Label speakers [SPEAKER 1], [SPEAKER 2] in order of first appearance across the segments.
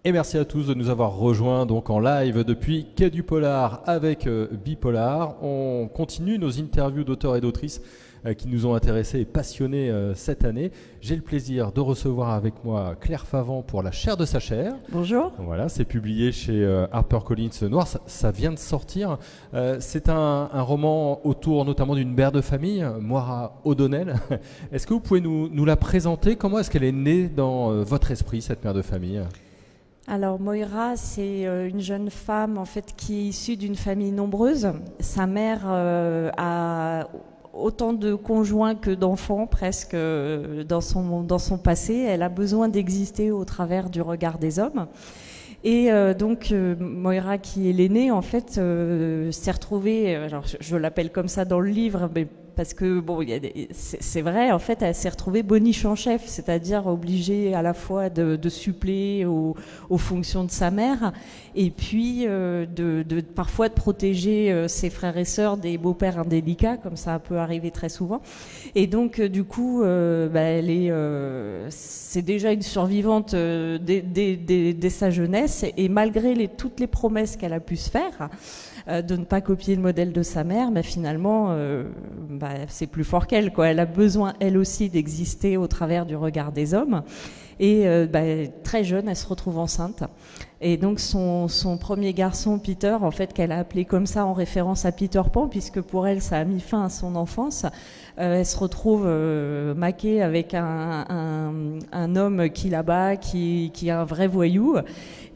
[SPEAKER 1] Et merci à tous de nous avoir rejoints donc en live depuis Quai du Polar avec Bipolar. On continue nos interviews d'auteurs et d'autrices qui nous ont intéressés et passionnés cette année. J'ai le plaisir de recevoir avec moi Claire Favant pour La chair de sa chair.
[SPEAKER 2] Bonjour.
[SPEAKER 1] Voilà, c'est publié chez HarperCollins Noir, ça vient de sortir. C'est un roman autour notamment d'une mère de famille, Moira O'Donnell. Est-ce que vous pouvez nous la présenter? Comment est-ce qu'elle est née dans votre esprit, cette mère de famille?
[SPEAKER 2] Alors Moira, c'est une jeune femme en fait qui est issue d'une famille nombreuse. Sa mère a autant de conjoints que d'enfants presque dans son passé. Elle a besoin d'exister au travers du regard des hommes. Et donc Moira, qui est l'aînée, en fait, s'est retrouvée, alors je l'appelle comme ça dans le livre, mais parce que bon, c'est vrai, en fait, elle s'est retrouvée boniche en chef, c'est-à-dire obligée à la fois de suppléer aux fonctions de sa mère, et puis parfois de protéger ses frères et sœurs des beaux-pères indélicats, comme ça peut arriver très souvent. Et donc, du coup, c'est déjà une survivante dès sa jeunesse, et malgré toutes les promesses qu'elle a pu se faire, de ne pas copier le modèle de sa mère, mais finalement, c'est plus fort qu'elle, quoi. Elle a besoin, elle aussi, d'exister au travers du regard des hommes. Et très jeune, elle se retrouve enceinte. Et donc son premier garçon, Peter, en fait, qu'elle a appelé comme ça en référence à Peter Pan, puisque pour elle, ça a mis fin à son enfance. Elle se retrouve maquée avec un homme qui là-bas, qui est un vrai voyou.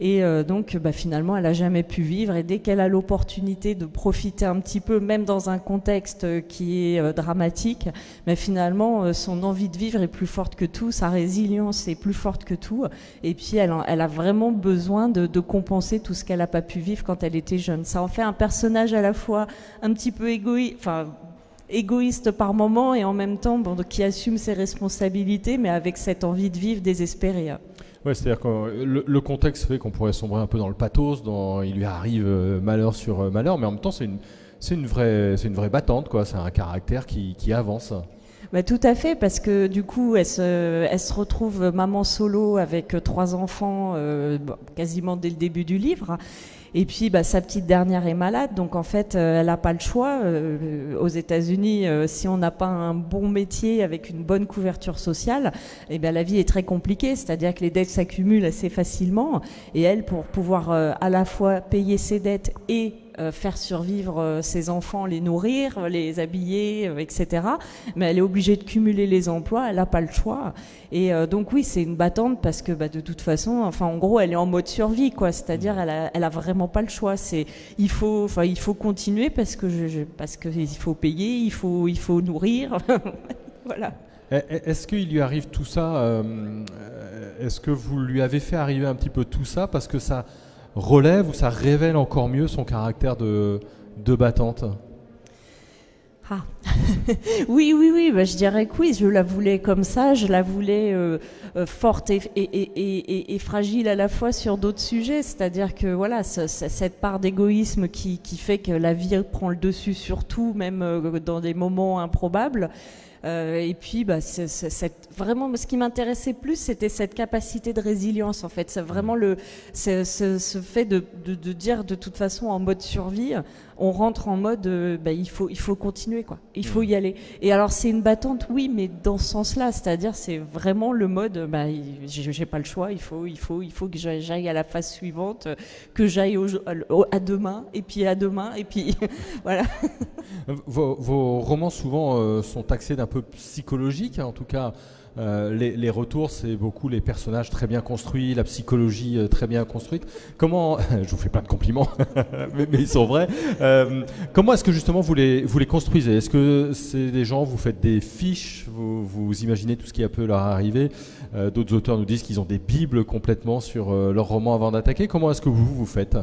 [SPEAKER 2] Et donc, finalement, elle n'a jamais pu vivre. Et dès qu'elle a l'opportunité de profiter un petit peu, même dans un contexte qui est dramatique, mais finalement, son envie de vivre est plus forte que tout, sa résilience est plus forte que tout. Et puis, elle a vraiment besoin de compenser tout ce qu'elle n'a pas pu vivre quand elle était jeune. Ça en fait un personnage à la fois un petit peu égoïste par moment et en même temps qui assume ses responsabilités, mais avec cette envie de vivre désespérée.
[SPEAKER 1] Ouais, c'est-à-dire que le contexte fait qu'on pourrait sombrer un peu dans le pathos, il lui arrive malheur sur malheur, mais en même temps c'est une vraie battante, quoi. C'est un caractère qui avance.
[SPEAKER 2] Tout à fait, parce que du coup, elle se retrouve maman solo avec 3 enfants quasiment dès le début du livre. Et puis, sa petite dernière est malade, donc en fait, elle n'a pas le choix. Aux États-Unis, si on n'a pas un bon métier avec une bonne couverture sociale, la vie est très compliquée. C'est-à-dire que les dettes s'accumulent assez facilement. Et elle, pour pouvoir à la fois payer ses dettes et faire survivre ses enfants, les nourrir, les habiller, etc. Mais elle est obligée de cumuler les emplois, elle n'a pas le choix. Et donc oui, c'est une battante parce que de toute façon, en gros, elle est en mode survie, quoi. C'est-à-dire, elle a vraiment pas le choix. Il faut continuer parce que il faut payer, il faut nourrir, voilà.
[SPEAKER 1] Est-ce qu'il lui arrive tout ça est-ce que vous lui avez fait arriver un petit peu tout ça parce que ça relève ou ça révèle encore mieux son caractère de battante?
[SPEAKER 2] Oui, je dirais que oui, je la voulais comme ça, je la voulais forte et fragile à la fois sur d'autres sujets, c'est-à-dire que voilà, cette part d'égoïsme qui fait que la vie prend le dessus sur tout, même dans des moments improbables. Et puis, vraiment, ce qui m'intéressait plus, c'était cette capacité de résilience, en fait. C'est vraiment ce fait de dire, de toute façon, en mode survie, on rentre en mode, il faut continuer, quoi. Il faut y aller. Et alors, c'est une battante, oui, mais dans ce sens-là, c'est-à-dire, c'est vraiment le mode, j'ai pas le choix, il faut que j'aille à la phase suivante, que j'aille à demain, et puis voilà.
[SPEAKER 1] Vos romans, souvent, sont taxés d'un peu psychologique, hein, en tout cas. Les retours, c'est beaucoup les personnages très bien construits, la psychologie très bien construite. Comment, je vous fais plein de compliments, mais ils sont vrais. Comment est-ce que justement vous les construisez? Est-ce que c'est des gens, vous faites des fiches, vous imaginez tout ce qui peut leur arriver? D'autres auteurs nous disent qu'ils ont des bibles complètement sur leurs romans avant d'attaquer. Comment est-ce que vous faites?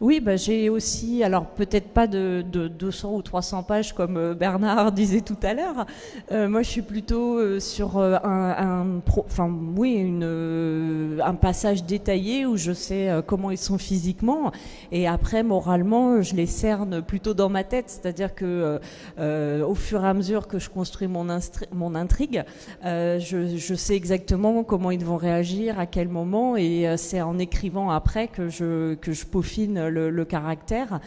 [SPEAKER 2] Oui, bah, j'ai aussi, alors peut-être pas de 200 ou 300 pages comme Bernard disait tout à l'heure. Moi, je suis plutôt sur un passage détaillé où je sais comment ils sont physiquement, et après, moralement, je les cerne plutôt dans ma tête. C'est-à-dire que au fur et à mesure que je construis mon intrigue, je sais exactement comment ils vont réagir, à quel moment, et c'est en écrivant après que je peaufine le caractère,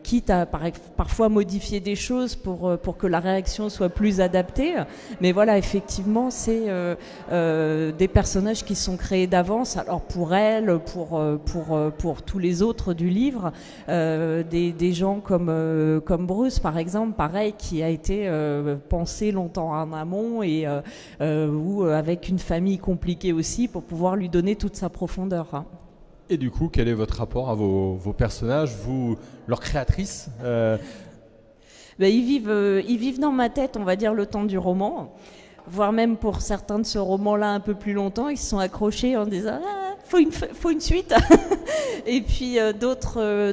[SPEAKER 2] quitte à parfois modifier des choses pour que la réaction soit plus adaptée. Mais voilà, effectivement, c'est des personnages qui sont créés d'avance. Alors pour elle, pour tous les autres du livre, des gens comme Bruce, par exemple, pareil, qui a été pensé longtemps en amont et ou avec une famille compliquée aussi pour pouvoir lui donner toute sa profondeur.
[SPEAKER 1] Et du coup, quel est votre rapport à vos personnages, vous, leurs créatrices?
[SPEAKER 2] Ils vivent dans ma tête, on va dire, le temps du roman, voire même pour certains de ce roman-là un peu plus longtemps. Ils se sont accrochés en disant faut une suite. Et puis d'autres,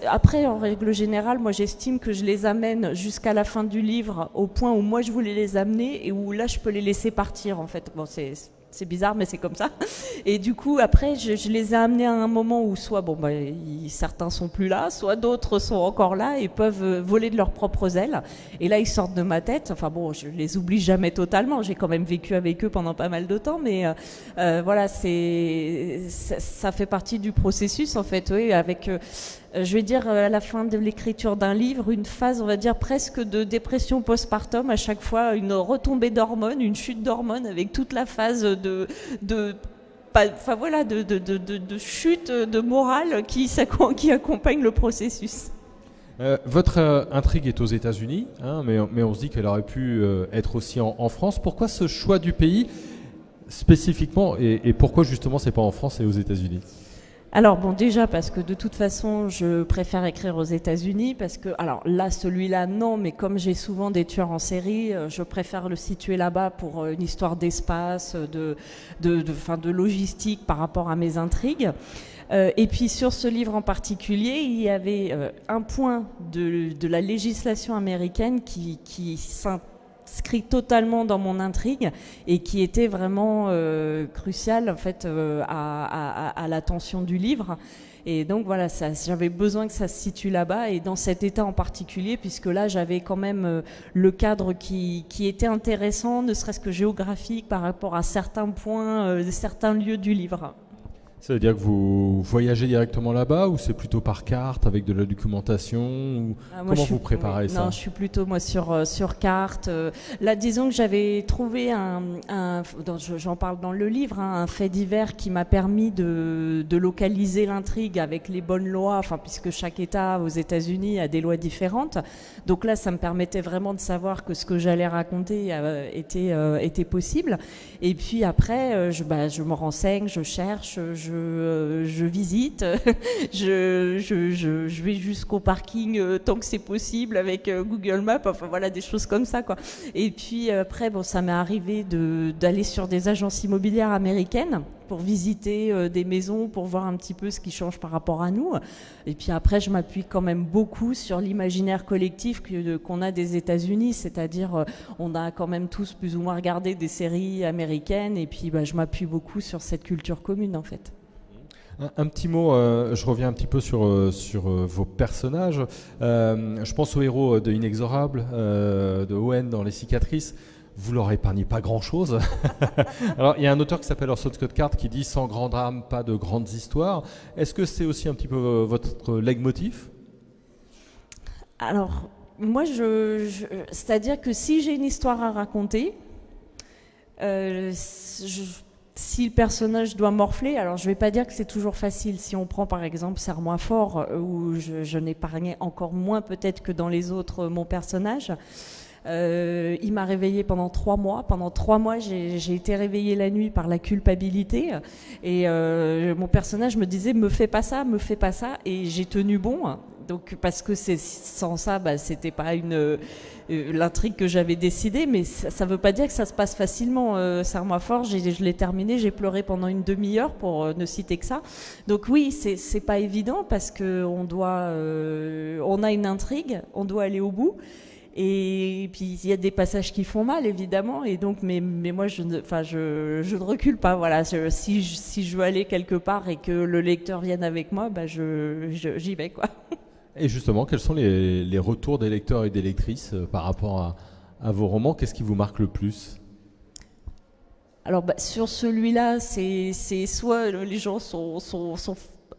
[SPEAKER 2] après, en règle générale, moi j'estime que je les amène jusqu'à la fin du livre au point où moi je voulais les amener et où là je peux les laisser partir en fait. Bon, c'est bizarre, mais c'est comme ça. Et du coup, après, je les ai amenés à un moment où soit, certains sont plus là, soit d'autres sont encore là et peuvent voler de leurs propres ailes. Et là, ils sortent de ma tête. Enfin bon, je les oublie jamais totalement. J'ai quand même vécu avec eux pendant pas mal de temps, mais voilà, ça fait partie du processus, en fait, oui, avec... je vais dire à la fin de l'écriture d'un livre, une phase, on va dire, presque de dépression postpartum, à chaque fois une retombée d'hormones, une chute d'hormones avec toute la phase de chute de morale qui accompagne le processus.
[SPEAKER 1] Votre intrigue est aux États-Unis, hein, mais on se dit qu'elle aurait pu être aussi en France. Pourquoi ce choix du pays spécifiquement et pourquoi justement c'est pas en France et aux États-Unis?
[SPEAKER 2] Alors bon, déjà parce que de toute façon je préfère écrire aux États-Unis parce que, alors là celui-là non, mais comme j'ai souvent des tueurs en série, je préfère le situer là-bas pour une histoire d'espace, de logistique par rapport à mes intrigues. Et puis sur ce livre en particulier, il y avait un point de la législation américaine qui s'inscrit totalement dans mon intrigue et qui était vraiment crucial en fait à l'attention du livre. Et donc voilà, j'avais besoin que ça se situe là-bas et dans cet état en particulier, puisque là j'avais quand même le cadre qui était intéressant, ne serait-ce que géographique par rapport à certains points, certains lieux du livre.
[SPEAKER 1] Ça veut dire que vous voyagez directement là-bas ou c'est plutôt par carte avec de la documentation ou comment vous préparez ça?
[SPEAKER 2] Non, je suis plutôt moi sur carte. Là, disons que j'avais trouvé j'en parle dans le livre, un fait divers qui m'a permis de localiser l'intrigue avec les bonnes lois, enfin puisque chaque État aux États-Unis a des lois différentes. Donc là, ça me permettait vraiment de savoir que ce que j'allais raconter était possible. Et puis après, je me renseigne, je cherche, je visite, je vais jusqu'au parking tant que c'est possible avec Google Maps, enfin voilà, des choses comme ça, quoi. Et puis après, ça m'est arrivé d'aller sur des agences immobilières américaines pour visiter des maisons, pour voir un petit peu ce qui change par rapport à nous. Et puis après, je m'appuie quand même beaucoup sur l'imaginaire collectif qu'on a des États-Unis, c'est-à-dire on a quand même tous plus ou moins regardé des séries américaines, et puis je m'appuie beaucoup sur cette culture commune en fait.
[SPEAKER 1] Un petit mot, je reviens un petit peu sur vos personnages. Je pense au héros de Inexorable, de Owen dans Les Cicatrices. Vous leur épargnez pas grand-chose. Alors, il y a un auteur qui s'appelle Orson Scott Card qui dit « Sans grand drame, pas de grandes histoires ». Est-ce que c'est aussi un petit peu votre leitmotiv?
[SPEAKER 2] Alors, moi, c'est-à-dire que si j'ai une histoire à raconter, si le personnage doit morfler, alors je ne vais pas dire que c'est toujours facile. Si on prend par exemple Serre-moi fort, où je n'épargnais encore moins peut-être que dans les autres mon personnage, il m'a réveillée pendant 3 mois. Pendant 3 mois, j'ai été réveillée la nuit par la culpabilité. Et mon personnage me disait « me fais pas ça », et j'ai tenu bon. Donc parce que sans ça, bah, c'était pas l'intrigue que j'avais décidée, mais ça veut pas dire que ça se passe facilement. Serre-moi fort, je l'ai terminé, j'ai pleuré pendant une demi-heure pour ne citer que ça. Donc oui, c'est pas évident parce que on a une intrigue, on doit aller au bout. Et puis il y a des passages qui font mal évidemment, et donc mais moi je ne recule pas. Voilà, si je veux aller quelque part et que le lecteur vienne avec moi, bah j'y vais quoi.
[SPEAKER 1] Et justement, quels sont les retours des lecteurs et des lectrices par rapport à vos romans? Qu'est-ce qui vous marque le plus?
[SPEAKER 2] Alors bah, sur celui-là, c'est soit les gens sont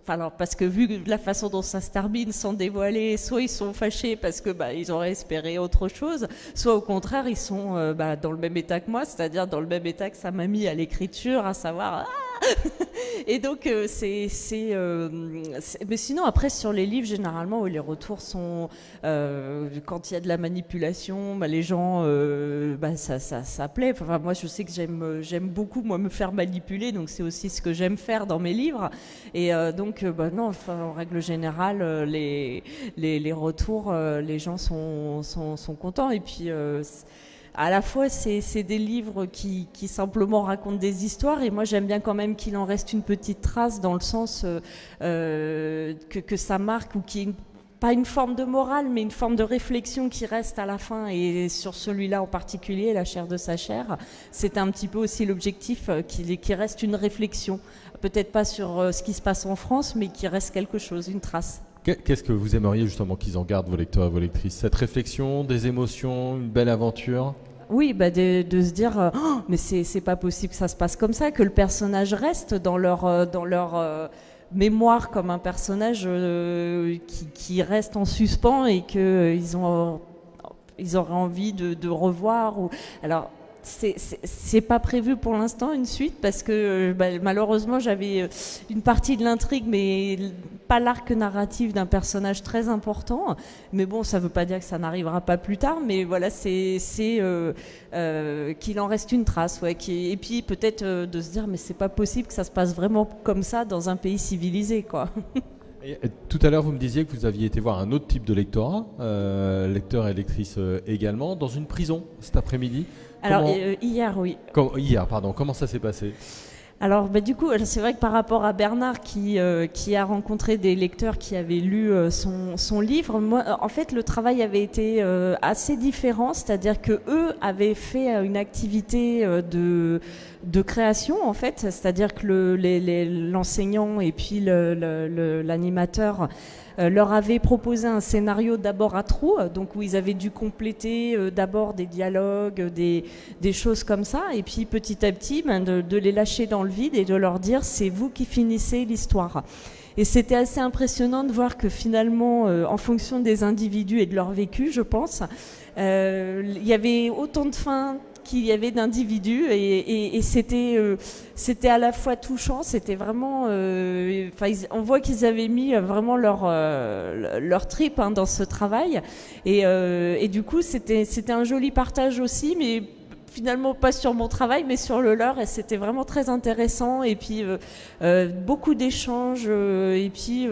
[SPEAKER 2] alors parce que vu la façon dont ça se termine sans dévoiler, soit ils sont fâchés parce que bah, ils auraient espéré autre chose, soit au contraire ils sont dans le même état que moi, c'est-à-dire dans le même état que ça m'a mis à l'écriture, à savoir et donc mais sinon après sur les livres généralement les retours sont quand il y a de la manipulation, bah, les gens ça plaît. Enfin moi je sais que j'aime beaucoup moi me faire manipuler, donc c'est aussi ce que j'aime faire dans mes livres, et donc bah non, enfin, en règle générale les retours, les gens sont contents, et puis à la fois, c'est des livres qui simplement racontent des histoires, et moi j'aime bien quand même qu'il en reste une petite trace, dans le sens que ça marque, ou qu'il y ait pas une forme de morale, mais une forme de réflexion qui reste à la fin. Et sur celui-là en particulier, La chair de sa chair, c'est un petit peu aussi l'objectif, qu'il reste une réflexion. Peut-être pas sur ce qui se passe en France, mais qu'il reste quelque chose, une trace.
[SPEAKER 1] Qu'est-ce que vous aimeriez justement qu'ils en gardent, vos lecteurs et vos lectrices? Cette réflexion, des émotions, une belle aventure?
[SPEAKER 2] Oui, bah de se dire oh, mais c'est pas possible que ça se passe comme ça, que le personnage reste dans leur mémoire comme un personnage qui reste en suspens, et que ils auraient envie de revoir. Alors c'est pas prévu pour l'instant une suite, parce que malheureusement j'avais une partie de l'intrigue, mais pas l'arc narratif d'un personnage très important. Mais bon, ça veut pas dire que ça n'arrivera pas plus tard, mais voilà, c'est qu'il en reste une trace, ouais, et puis peut-être de se dire mais c'est pas possible que ça se passe vraiment comme ça dans un pays civilisé, quoi.
[SPEAKER 1] Et tout à l'heure, vous me disiez que vous aviez été voir un autre type de lectorat, lecteurs et lectrices également, dans une prison cet après-midi.
[SPEAKER 2] Alors hier, oui.
[SPEAKER 1] Hier, pardon. Comment ça s'est passé?
[SPEAKER 2] Alors du coup, c'est vrai que par rapport à Bernard qui a rencontré des lecteurs qui avaient lu son livre, moi, en fait, le travail avait été assez différent, c'est-à-dire que eux avaient fait une activité de création, en fait, c'est-à-dire que l'enseignant et puis l'animateur leur avait proposé un scénario d'abord à trous, donc où ils avaient dû compléter d'abord des dialogues, des choses comme ça, et puis petit à petit de les lâcher dans le vide et de leur dire c'est vous qui finissez l'histoire. Et c'était assez impressionnant de voir que finalement, en fonction des individus et de leur vécu, je pense, il y avait autant de fins qu'il y avait d'individus, et c'était à la fois touchant, c'était vraiment on voit qu'ils avaient mis vraiment leur trip dans ce travail, et du coup c'était un joli partage aussi, mais finalement pas sur mon travail mais sur le leur, et c'était vraiment très intéressant, et puis beaucoup d'échanges, et puis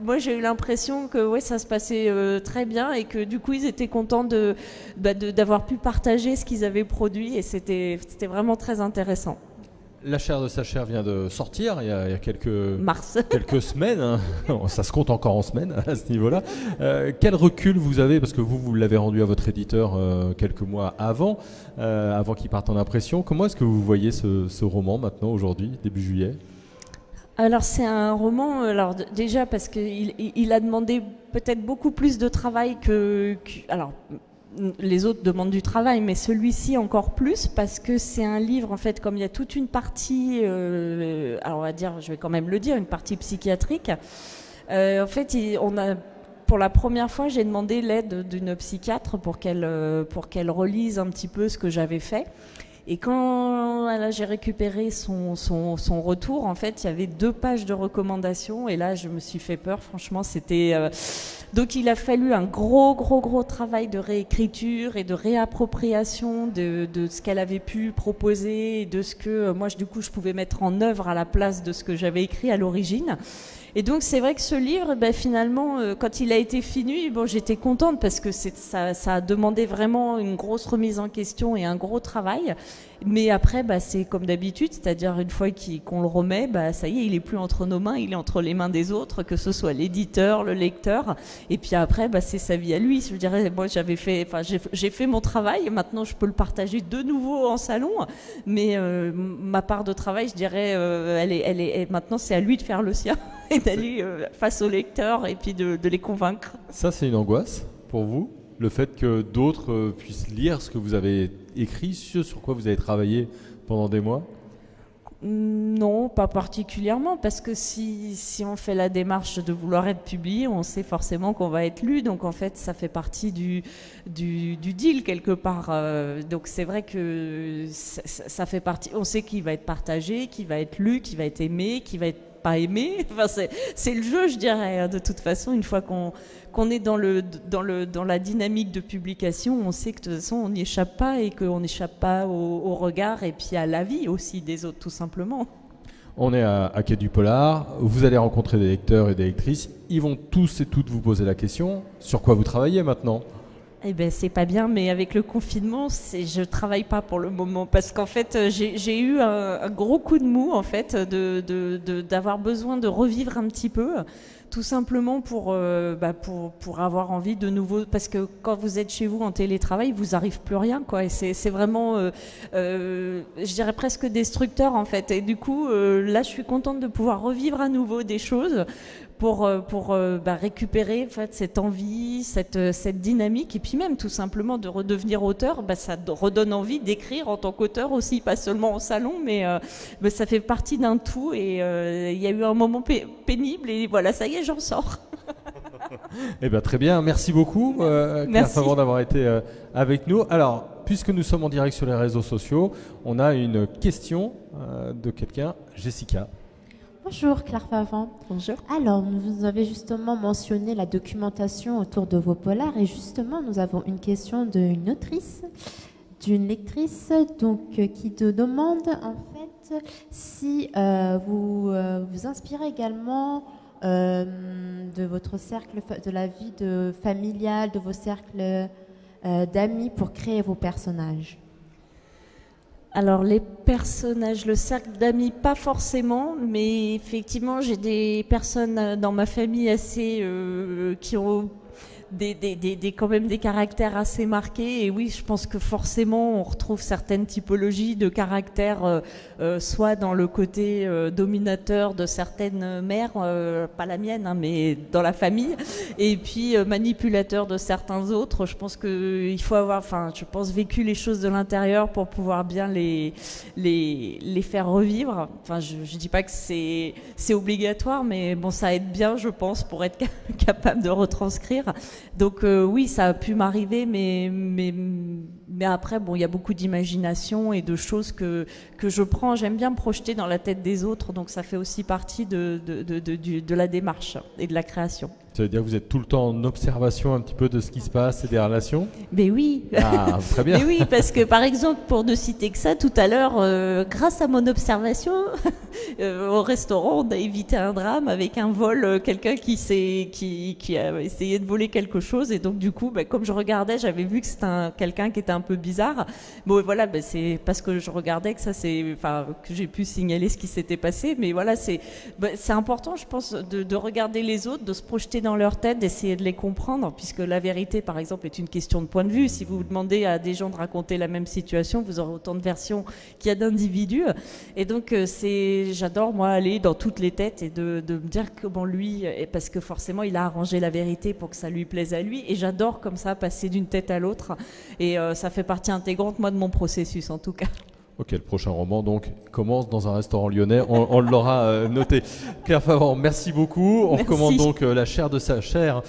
[SPEAKER 2] moi j'ai eu l'impression que ouais, ça se passait très bien, et que du coup ils étaient contents d'avoir pu partager ce qu'ils avaient produit, et c'était vraiment très intéressant.
[SPEAKER 1] La chair de sa chair vient de sortir il y a quelques semaines, hein. Ça se compte encore en semaines à ce niveau-là. Quel recul vous avez, parce que vous l'avez rendu à votre éditeur quelques mois avant qu'il parte en impression. Comment est-ce que vous voyez ce roman maintenant, aujourd'hui, début juillet?
[SPEAKER 2] Alors c'est un roman, déjà parce qu'il a demandé peut-être beaucoup plus de travail alors les autres demandent du travail, mais celui-ci encore plus, parce que c'est un livre, en fait, comme il y a toute une partie, alors on va dire, je vais quand même le dire, une partie psychiatrique. En fait, pour la première fois, j'ai demandé l'aide d'une psychiatre pour qu'elle relise un petit peu ce que j'avais fait. Et quand voilà, j'ai récupéré son retour, en fait, il y avait 2 pages de recommandations. Et là, je me suis fait peur. Franchement, c'était... Donc, il a fallu un gros travail de réécriture et de réappropriation de ce qu'elle avait pu proposer et de ce que moi, du coup, je pouvais mettre en œuvre à la place de ce que j'avais écrit à l'origine. Et donc c'est vrai que ce livre, ben, finalement, quand il a été fini, bon, j'étais contente parce que ça a demandé vraiment une grosse remise en question et un gros travail. Mais après, bah, c'est comme d'habitude, c'est-à-dire une fois qu'on le remet, bah, ça y est, il est plus entre nos mains, il est entre les mains des autres, que ce soit l'éditeur, le lecteur. Et puis après, bah, c'est sa vie à lui. Je dirais, moi, j'ai fait mon travail. Maintenant, je peux le partager de nouveau en salon. Mais ma part de travail, je dirais, maintenant, c'est à lui de faire le sien et d'aller face aux lecteurs et puis de les convaincre.
[SPEAKER 1] Ça, c'est une angoisse pour vous, le fait que d'autres puissent lire ce que vous avez écrit, sur quoi vous avez travaillé pendant des mois?
[SPEAKER 2] Non, pas particulièrement, parce que si on fait la démarche de vouloir être publié, on sait forcément qu'on va être lu, donc en fait ça fait partie du deal quelque part. Donc c'est vrai que ça fait partie, on sait qu'il va être partagé, qu'il va être lu, qu'il va être aimé, qu'il va être pas aimé. Enfin, c'est le jeu, je dirais. De toute façon, une fois qu'on est dans la dynamique de publication, on sait que de toute façon, on n'y échappe pas et qu'on n'échappe pas au regard et puis à l'avis aussi des autres, tout simplement.
[SPEAKER 1] On est à Quai du Polar, vous allez rencontrer des lecteurs et des lectrices. Ils vont tous et toutes vous poser la question, sur quoi vous travaillez maintenant?
[SPEAKER 2] Eh ben c'est pas bien, mais avec le confinement, je travaille pas pour le moment parce qu'en fait j'ai eu un gros coup de mou en fait d'avoir besoin de revivre un petit peu, tout simplement pour avoir envie de nouveau, parce que quand vous êtes chez vous en télétravail, vous arrive plus rien quoi, et c'est vraiment je dirais presque destructeur en fait. Et du coup là je suis contente de pouvoir revivre à nouveau des choses pour récupérer en fait cette envie, cette dynamique, et puis même tout simplement de redevenir auteur. Ça redonne envie d'écrire en tant qu'auteur aussi, pas seulement au salon, mais ça fait partie d'un tout. Et il y a eu un moment pénible et voilà, ça y est, j'en sors.
[SPEAKER 1] Eh bien très bien, merci beaucoup Claire Favron d'avoir été avec nous. Alors, puisque nous sommes en direct sur les réseaux sociaux, on a une question de quelqu'un, Jessica.
[SPEAKER 3] Bonjour Claire Favron.
[SPEAKER 2] Bonjour.
[SPEAKER 3] Alors, vous avez justement mentionné la documentation autour de vos polars et justement, nous avons une question d'une autrice, d'une lectrice, donc qui te demande en fait si vous vous inspirez également de votre cercle, de la vie familiale, de vos cercles d'amis pour créer vos personnages.
[SPEAKER 2] Alors les personnages, le cercle d'amis, pas forcément, mais effectivement j'ai des personnes dans ma famille assez qui ont quand même des caractères assez marqués. Et oui, je pense que forcément on retrouve certaines typologies de caractères, soit dans le côté dominateur de certaines mères, pas la mienne, hein, mais dans la famille, et puis manipulateur de certains autres. Je pense qu'il faut avoir, je pense, vécu les choses de l'intérieur pour pouvoir bien les faire revivre. Je dis pas que c'est obligatoire, mais bon, ça aide bien, je pense, pour être capable de retranscrire. Donc oui, ça a pu m'arriver, mais après, bon, il y a beaucoup d'imagination et de choses que je prends. J'aime bien me projeter dans la tête des autres, donc ça fait aussi partie de la démarche et de la création.
[SPEAKER 1] Ça veut dire que vous êtes tout le temps en observation un petit peu de ce qui se passe et des relations?
[SPEAKER 2] Mais oui.
[SPEAKER 1] Ah, très bien.
[SPEAKER 2] Mais oui, parce que par exemple, pour ne citer que ça, tout à l'heure, grâce à mon observation, au restaurant, on a évité un drame avec un vol, quelqu'un qui a essayé de voler quelque chose. Et donc du coup, comme je regardais, j'avais vu que c'était quelqu'un qui était un peu bizarre. Bon, voilà, c'est parce que je regardais que que j'ai pu signaler ce qui s'était passé. Mais voilà, c'est important, je pense, de regarder les autres, de se projeter dans leur tête, d'essayer de les comprendre, puisque la vérité, par exemple, est une question de point de vue. Si vous demandez à des gens de raconter la même situation, vous aurez autant de versions qu'il y a d'individus. Et donc, j'adore, moi, aller dans toutes les têtes et de me dire comment lui, parce que forcément, il a arrangé la vérité pour que ça lui plaise à lui. Et j'adore, comme ça, passer d'une tête à l'autre. Et ça fait partie intégrante, moi, de mon processus, en tout cas.
[SPEAKER 1] Ok, le prochain roman donc commence dans un restaurant lyonnais, on l'aura noté. Claire Favant, merci beaucoup. On recommande donc La chair de sa chair,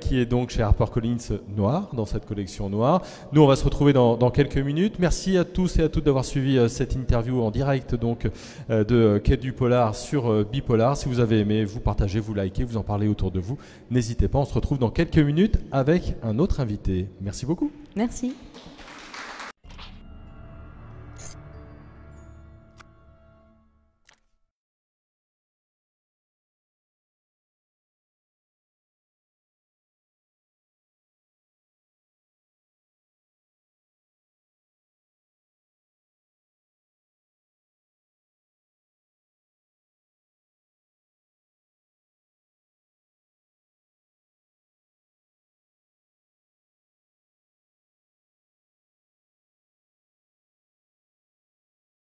[SPEAKER 1] qui est donc chez HarperCollins noir, dans cette collection noire. Nous, on va se retrouver dans quelques minutes. Merci à tous et à toutes d'avoir suivi cette interview en direct donc de Quai du Polar sur Bipolar. Si vous avez aimé, vous partagez, vous likez, vous en parlez autour de vous. N'hésitez pas, on se retrouve dans quelques minutes avec un autre invité. Merci beaucoup.
[SPEAKER 2] Merci.